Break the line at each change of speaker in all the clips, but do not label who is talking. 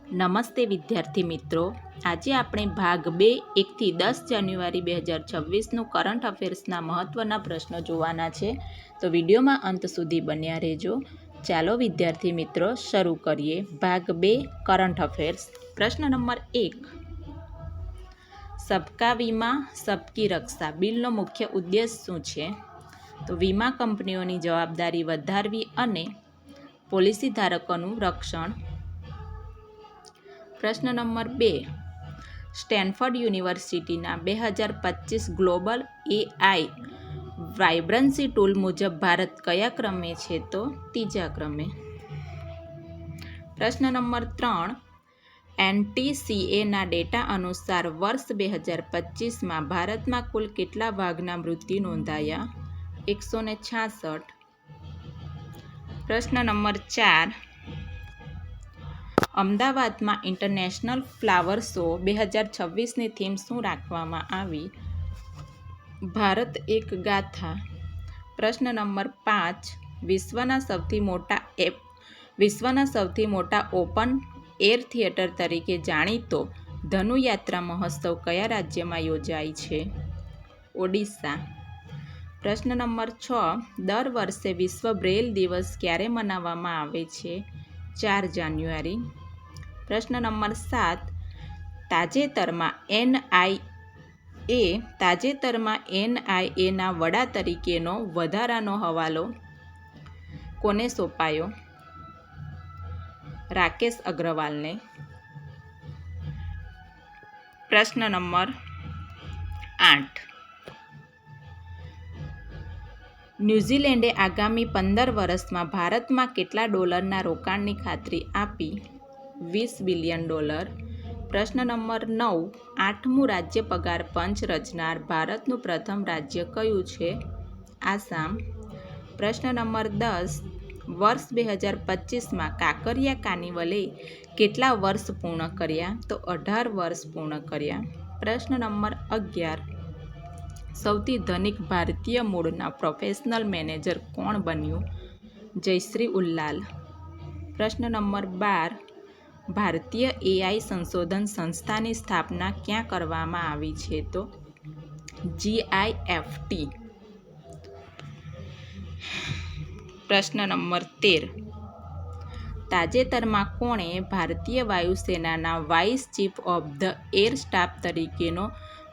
નમસ્તે વિદ્યાર્થી મિત્રો, આજે આપણે ભાગ 2 1થી 10 જાન્યુઆરી 2026નું કરંટ અફેર્સના મહત્ત્વના પ્રશ્નો જોવાના છે. તો વિડીયોમાં અંત સુધી બન્યા રહેજો. ચાલો વિદ્યાર્થી મિત્રો શરૂ કરીએ. ભાગ 2 કરંટ અફેર્સ. પ્રશ્ન નંબર 1. સબકા વીમા સબકી રક્ષા બિલનો મુખ્ય ઉદ્દેશ શું છે? તો વીમા કંપનીઓની જવાબદારી વધારવી અને પોલિસી ધારકોનું રક્ષણ. પ્રશ્ન નંબર 2. સ્ટેનફર્ડ યુનિવર્સિટીના 2025 ગ્લોબલ એઆઈ વાઇબ્રન્સી ટૂલ મુજબ ભારત કયા ક્રમે છે? તો ત્રીજા ક્રમે. પ્રશ્ન નંબર 3. NTCAના ડેટા અનુસાર વર્ષ 2025માં ભારતમાં કુલ કેટલા વાઘના મૃત્યુ નોંધાયા? 166. પ્રશ્ન નંબર 4. અમદાવાદમાં ઇન્ટરનેશનલ ફ્લાવર શો 2026ની થીમ શું રાખવામાં આવી? ભારત એક ગાથા. પ્રશ્ન નંબર 5. વિશ્વના સૌથી મોટા ઓપન એર થિયેટર તરીકે જાણીતો ધનુયાત્રા મહોત્સવ કયા રાજ્યમાં યોજાય છે? ઓડિશા. પ્રશ્ન નંબર 6. દર વર્ષે વિશ્વ બ્રેલ દિવસ ક્યારે મનાવવામાં આવે છે? 4 જાન્યુઆરી. પ્રશ્ન નંબર 7. તાજેતરમાં NIAના વડા તરીકેનો વધારાનો હવાલો કોને સોંપાયો? રાકેશ અગ્રવાલને. પ્રશ્ન નંબર 8. ન્યૂઝીલેન્ડે આગામી 15 વર્ષમાં ભારતમાં કેટલા ડોલરના રોકાણની ખાતરી આપી? $20 બિલિયન. પ્રશ્ન નંબર 9. 8મું રાજ્ય પગાર પંચ રચનાર ભારતનું પ્રથમ રાજ્ય કયું છે? આસામ. પ્રશ્ન નંબર 10. વર્ષ 2025માં કાંકરિયા કાર્નિવલે કેટલા વર્ષ પૂર્ણ કર્યા? તો 18 વર્ષ પૂર્ણ કર્યા. પ્રશ્ન નંબર 11. સૌથી ધનિક ભારતીય મૂળના પ્રોફેશનલ મેનેજર કોણ બન્યું? જયશ્રી ઉલ્લાલ. પ્રશ્ન નંબર 12. ભારતીય એઆઈ સંશોધન સંસ્થાની સ્થાપના ક્યાં કરવામાં આવી છે? તો GIFT. પ્રશ્ન નંબર 13. તાજેતરમાં કોણે ભારતીય વાયુસેનાના vice chief of the air staff તરીકેનો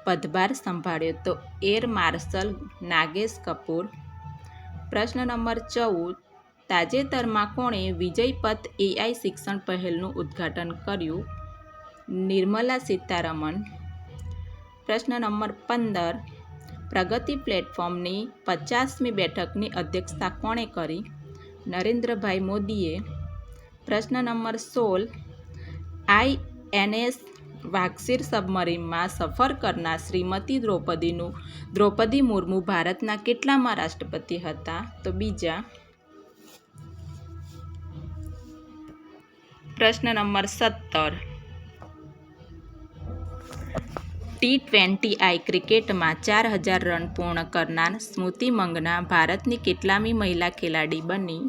પદભાર સંભાળ્યો? તો એર માર્શલ નાગેશ કપૂર. પ્રશ્ન નંબર 14. તાજેતરમાં કોણે વિજયપથ એઆઈ શિક્ષણ પહેલનું ઉદ્ઘાટન કર્યું? નિર્મલા સીતારમણ. પ્રશ્ન નંબર 15. પ્રગતિ પ્લેટફોર્મની 50મી બેઠકની અધ્યક્ષતા કોણે કરી? નરેન્દ્રભાઈ મોદીએ. પ્રશ્ન નંબર 16. INS વાગસીર સબમરીનમાં સફર કરનાર શ્રીમતી દ્રૌપદી મુર્મુ ભારતના કેટલામાં રાષ્ટ્રપતિ હતા? તો બીજા. પ્રશ્ન નંબર 17. T20I ક્રિકેટમાં 4000 રન પૂર્ણ કરનાર સ્મૃતિ મંગના ભારતની કેટલામી મહિલા ખેલાડી બની?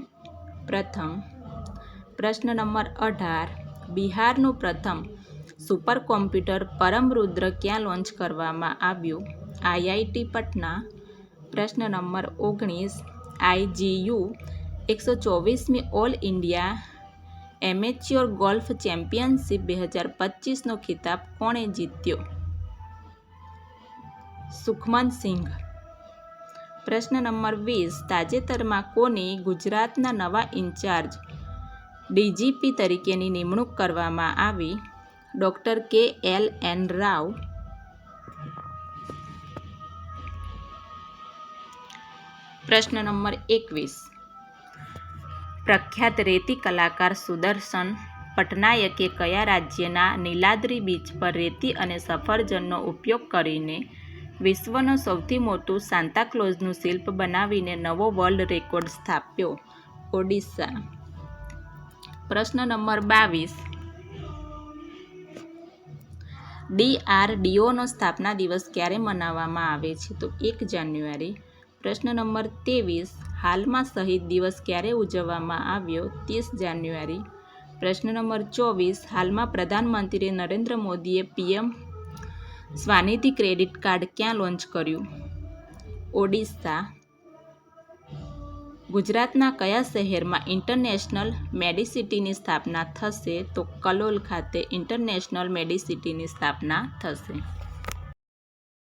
પ્રથમ. પ્રશ્ન નંબર 18. બિહારનું પ્રથમ સુપર કોમ્પ્યુટર પરમરુદ્ર ક્યાં લોન્ચ કરવામાં આવ્યું? IIT પટના. પ્રશ્ન નંબર 19. IGU 124મી all India amateur golf championship 2025નો ખિતાબ કોણે જીત્યો? સુખમન સિંઘ. પ્રશ્ન નંબર 20. તાજેતરમાં કોની ગુજરાતના નવા ઇન્ચાર્જ DGP તરીકેની નિમણૂક કરવામાં આવી? Doctor KLN Rao. પ્રશ્ન નંબર 21. પ્રખ્યાત રેતી કલાકાર સુદર્શન પટનાયકે કયા રાજ્યના નીલાદ્રી બીચ પર રેતી અને સફરજનનો ઉપયોગ કરીને વિશ્વનું સૌથી મોટું સાન્તાક્લોઝનું શિલ્પ બનાવીને નવો વર્લ્ડ રેકોર્ડ સ્થાપ્યો? ઓડિશા. પ્રશ્ન નંબર 22. DRDOનો સ્થાપના દિવસ ક્યારે મનાવવામાં આવે છે? તો 1 જાન્યુઆરી. પ્રશ્ન નંબર 23. હાલમાં શહીદ દિવસ ક્યારે ઉજવવામાં આવ્યો? 30 જાન્યુઆરી. પ્રશ્ન નંબર 24, હાલમાં પ્રધાનમંત્રી નરેન્દ્ર મોદીએ પીએમ સ્વાનિધિ ક્રેડિટ કાર્ડ ક્યાં લોન્ચ કર્યું? ઓડિશા. ગુજરાતના કયા શહેરમાં ઇન્ટરનેશનલ મેડિસિટીની સ્થાપના થશે? તો કલોલ ખાતે ઇન્ટરનેશનલ મેડિસિટીની સ્થાપના થશે.